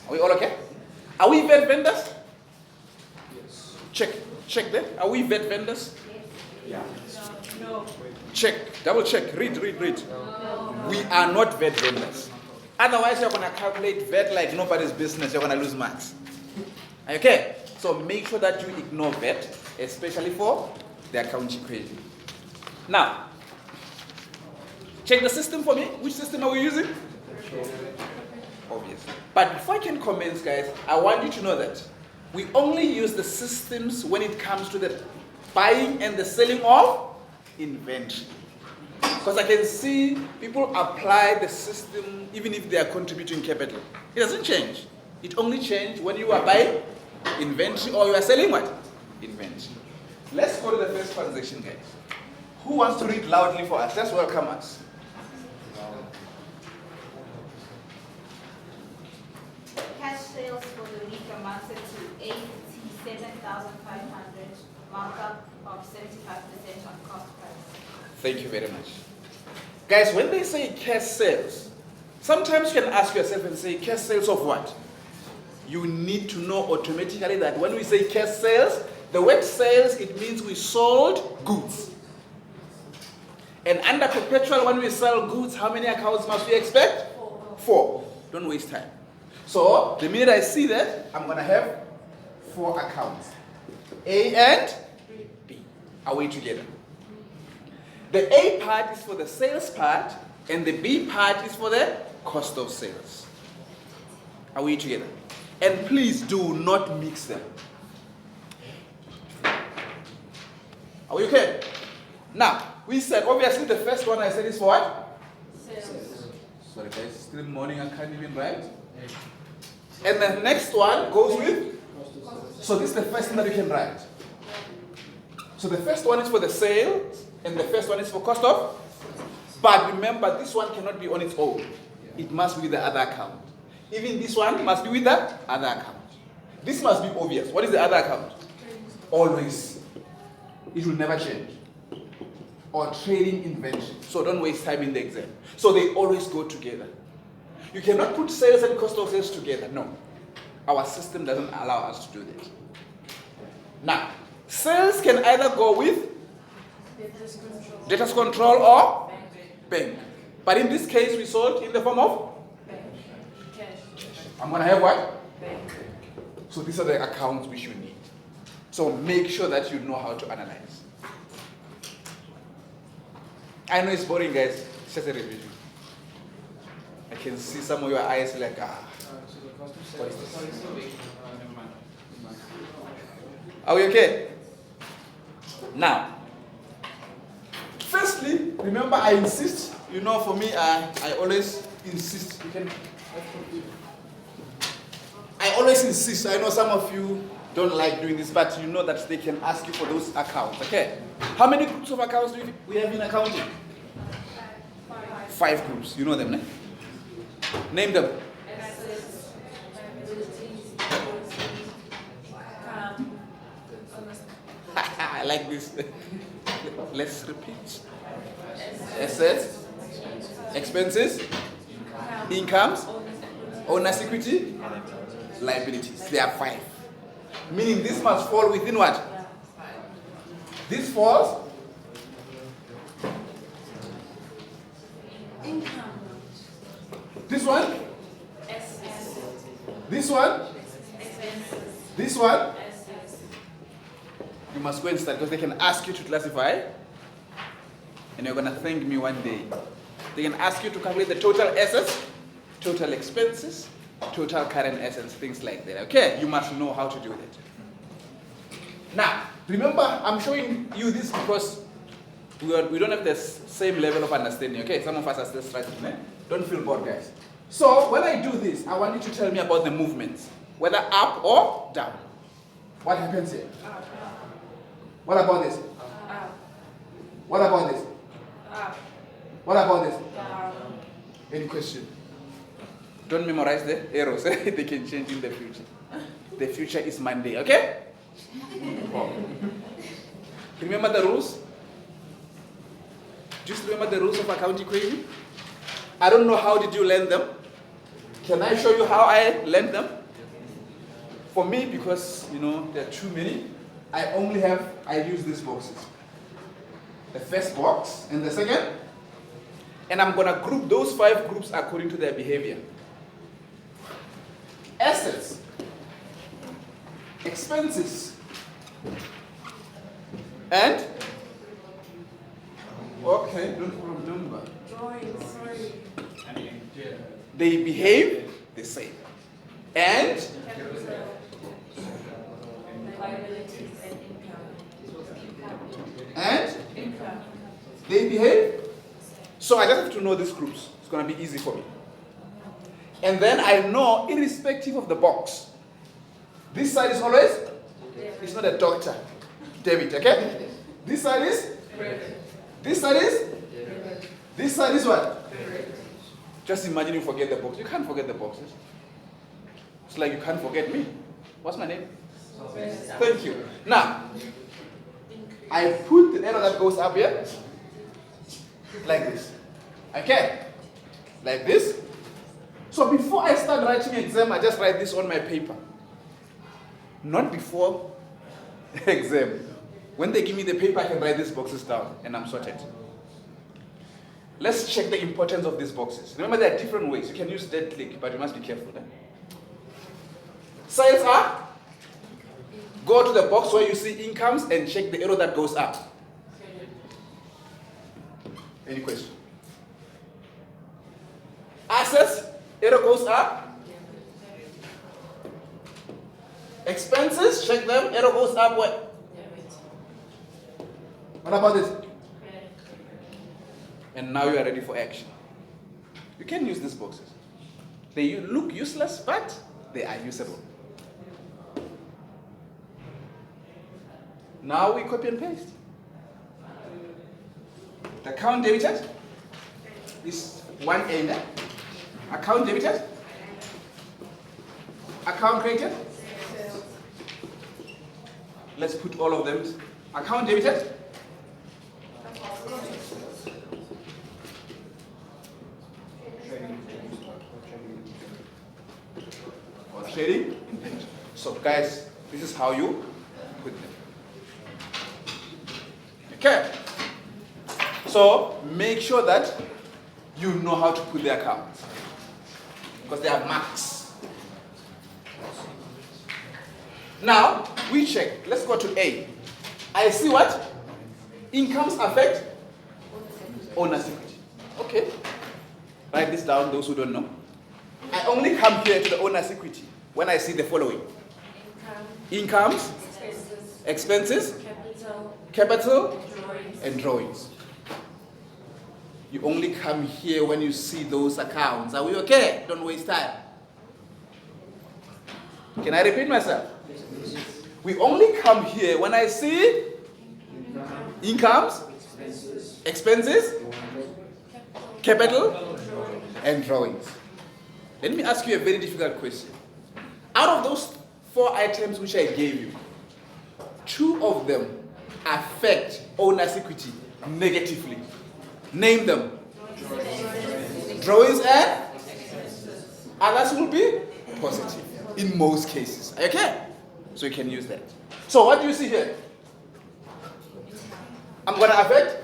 Are we all okay? Are we vet vendors? Yes. Check there. Are we vet vendors? Yeah. No. Check. Double check. Read. No. We are not vet vendors. Otherwise, you're going to calculate vet like nobody's business. You're going to lose marks. Okay? So make sure that you ignore vet, especially for the account equation. Now, check the system for me. Which system are we using? Obviously. But before I can commence, guys, I want you to know that we only use the systems when it comes to the buying and the selling of inventory. Because I can see people apply the system even if they are contributing capital. It doesn't change. It only changes when you are buying inventory or you are selling what? Inventory. Let's go to the first transaction, guys. Who wants to read loudly for us? Let's welcome us. Cash sales for the week amounted to 87,500, markup of 75% on cost price. Thank you very much. Guys, when they say cash sales, sometimes you can ask yourself and say, cash sales of what? You need to know automatically that when we say cash sales, the word sales, it means we sold goods. And under perpetual, when we sell goods, how many accounts must we expect? 4. Don't waste time. So, the minute I see that, I'm going to have 4 accounts. A and B. Are we together? The A part is for the sales part, and the B part is for the cost of sales. Are we together? And please do not mix them. Are we okay? Now, we said, obviously, the first one I said is for what? Sales. Sorry, guys, still morning, I can't even write. And the next one goes with? So this is the first thing that you can write. So the first one is for the sale, and the first one is for cost of. But remember, this one cannot be on its own. It must be with the other account. Even this one must be with the other account. This must be obvious. What is the other account? Always. It will never change. Or trading inventory. So don't waste time in the exam. So they always go together. You cannot put sales and cost of sales together. No. Our system doesn't allow us to do that. Now, sales can either go with debtors control or bank. But in this case, we sold in the form of Cash. I'm going to have what? Bank. So these are the accounts which you need. So make sure that you know how to analyze. I know it's boring, guys. It's just a revision. I can see some of your eyes like, what is this? Are we okay? Now, firstly, remember I insist. You know, for me, I always insist. I always insist. I know some of you don't like doing this, but you know that they can ask you for those accounts. Okay? How many groups of accounts do we have in accounting? 5 groups. You know them, né? Name them. Assets, liabilities, I like this. Let's repeat. Assets, expenses, incomes, owner's equity, liabilities. There are 5. Meaning this must fall within what? This falls. income, This one. assets, This one. expenses, This one. assets. You must go and start because they can ask you to classify. And you're going to thank me one day. They can ask you to calculate the total assets, total expenses, total current assets, things like that. Okay? You must know how to do that. Now, remember, I'm showing you this because we don't have the same level of understanding. Okay? Some of us are still struggling. Eh? Don't feel bored, guys. So, when I do this, I want you to tell me about the movements, whether up or down. What happens here? What about this? Up, What about this? up, What about this? down. Any question? Don't memorize the arrows. They can change in the future. The future is Monday, okay? Remember the rules? Just remember the rules of account equation? I don't know how did you learn them. Can I show you how I learned them? For me, because there are too many, I use these boxes. The first box and the second. And I'm going to group those 5 groups according to their behavior. Assets, expenses, and don't remember. Drawing, sorry. They behave the same. And Capital. Liabilities and income. and Income. they behave. So I just have to know these groups. It's going to be easy for me. And then I know, irrespective of the box, this side is always, it's not a doctor, debit, okay? This side is, this side is, this side is what? Just imagine you forget the box. You can't forget the boxes. It's like you can't forget me. What's my name? Thank you. Now, I put the arrow that goes up here, like this. Okay? Like this. So before I start writing exam, I just write this on my paper. Not before exam. When they give me the paper, I can write these boxes down and I'm sorted. Let's check the importance of these boxes. Remember, there are different ways. You can use dead click, but you must be careful. Sales are? Go to the box where you see incomes and check the arrow that goes up. Any question? Assets, arrow goes up. Expenses, check them, arrow goes up. What about this? And now you are ready for action. You can use these boxes. They look useless, but they are usable. Now we copy and paste. The account debited is 1A there. Account debited. Account created. Let's put all of them. Account debited. Or trading. So guys, this is how you put them. Okay. So make sure that you know how to put the accounts. Because they have marks. Now, we check. Let's go to A. I see what? Incomes affect owner's equity. Okay. Write this down, those who don't know. I only come here to the owner's equity when I see the following. Incomes, expenses, capital, and drawings. You only come here when you see those accounts. Are we okay? Don't waste time. Can I repeat myself? We only come here when I see incomes, expenses, capital, and drawings. Let me ask you a very difficult question. Out of those 4 items which I gave you, 2 of them affect owner's equity negatively. Name them. Drawings and others will be positive in most cases. Okay? So you can use that. So what do you see here? I'm going to affect.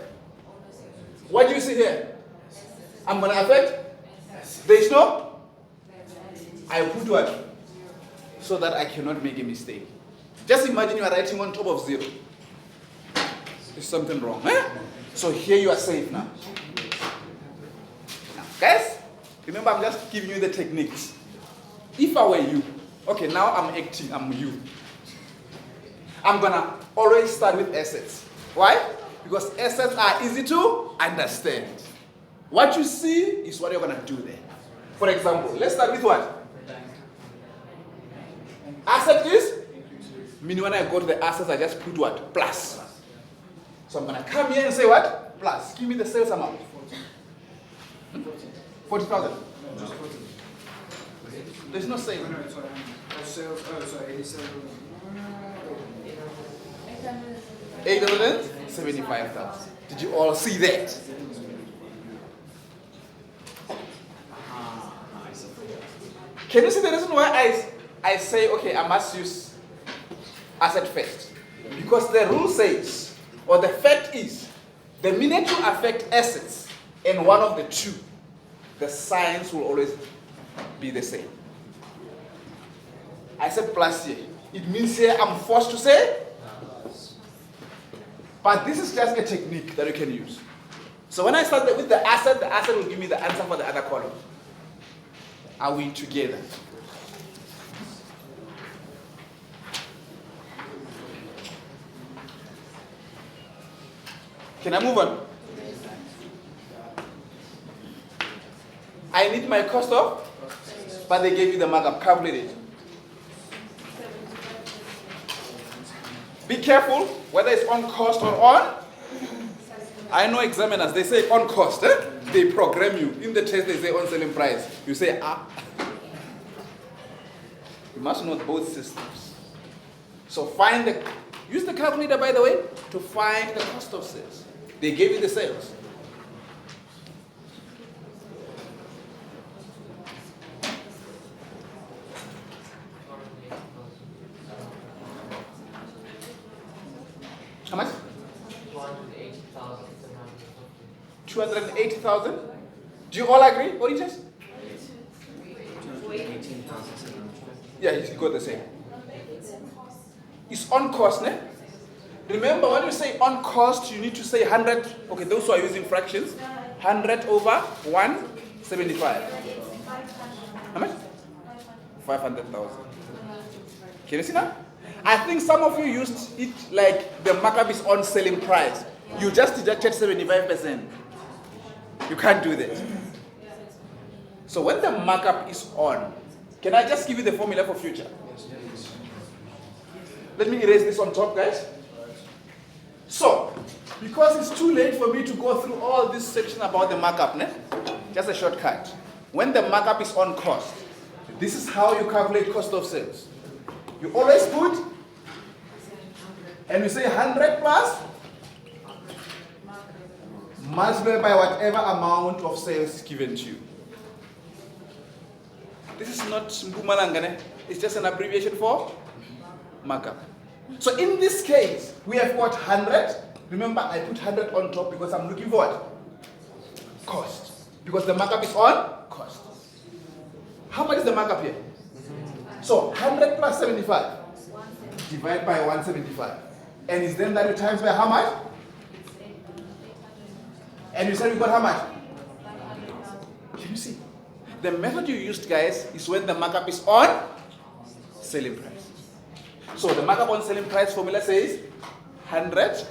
What do you see here? I'm going to affect. There is no. I put what? So that I cannot make a mistake. Just imagine you are writing on top of 0. There's something wrong. Eh? So here you are safe now. Guys, remember I'm just giving you the techniques. If I were you, okay, now I'm acting, I'm you. I'm gonna always start with assets. Why? Because assets are easy to understand. What you see is what you're gonna do there. For example, let's start with what? Asset is? Meaning when I go to the assets, I just put what? Plus. So I'm gonna come here and say what? Plus. Give me the sales amount. 40,000. There's no sale. Sales, 875,000. Did you all see that? Can you see the reason why I say, okay, I must use asset first? Because the rule says, or the fact is, the minute you affect assets in one of the two, the signs will always be the same. I said plus here. It means here I'm forced to say. But this is just a technique that you can use. So when I start with the asset will give me the answer for the other column. Are we together? Can I move on? I need my cost of, but they gave you the markup. Calculate it. Be careful whether it's on cost or on. I know examiners, they say on cost. They program you. In the test, they say on selling price. You say, You must know both systems. So use the calculator, by the way, to find the cost of sales. They gave you the sales. How much? 280,000. Do you all agree, auditors? Yeah, he got the same. It's on cost, ne? Remember, when you say on cost, you need to say 100. Okay, those who are using fractions, 100 over 175. How much? 500,000. Can you see now? I think some of you used it like the markup is on selling price. You just deducted 75%. You can't do that. So when the markup is on, can I just give you the formula for future? Let me erase this on top, guys. So, because it's too late for me to go through all this section about the markup, ne? Just a shortcut. When the markup is on cost, this is how you calculate cost of sales. You always put, and you say 100 plus, multiplied by whatever amount of sales given to you. This is not Mpumalanga, it's just an abbreviation for markup. So in this case, we have got 100. Remember, I put 100 on top because I'm looking for what? Cost. Because the markup is on cost. How much is the markup here? So 100 plus 75. Divide by 175. And is then that times by how much? And you said we got how much? Can you see? The method you used, guys, is when the markup is on selling price. So the markup on selling price formula says 100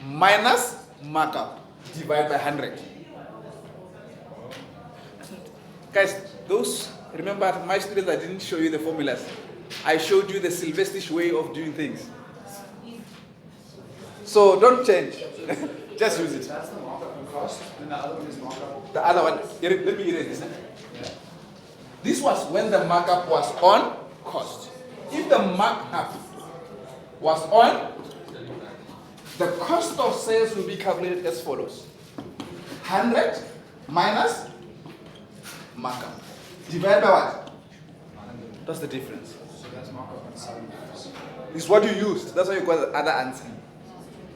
minus markup divided by 100. Guys, remember my students, I didn't show you the formulas. I showed you the Sylvestish way of doing things. So don't change. Just use it. That's the markup on cost, and the other one is markup. The other one, let me erase this. Yeah. This was when the markup was on cost. If the markup was on, the cost of sales will be calculated as follows. 100 minus markup. Divided by what? That's the difference. So that's markup on selling price. It's what you used. That's why you got the other answer.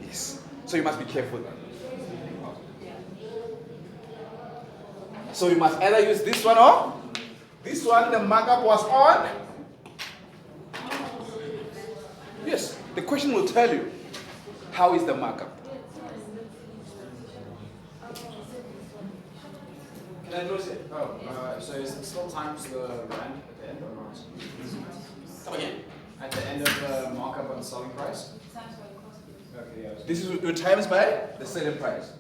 Yes. So you must be careful. So you must either use this one or this one. The markup was on. Yes. The question will tell you how is the markup. Can I notice it? So is it still times the rand at the end or not? Come again. At the end of the markup on selling price? Okay, yeah. This is times by the selling price.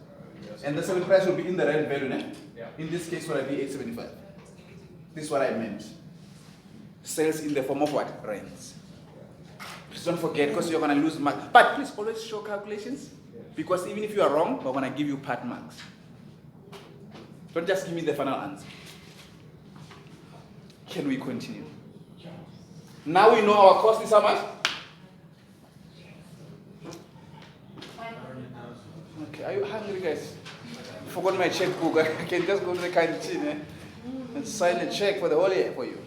And the selling price will be in the rand value, ne? Yeah. In this case, will be 875. This is what I meant. Sales in the form of what? Rands. Please don't forget, because you're going to lose marks. But please always show calculations, because even if you are wrong, we're going to give you part marks. Don't just give me the final answer. Can we continue? Now we know our cost is how much? Okay, are you hungry, guys? I forgot my checkbook. I can just go to the canteen and sign a check for the whole year for you.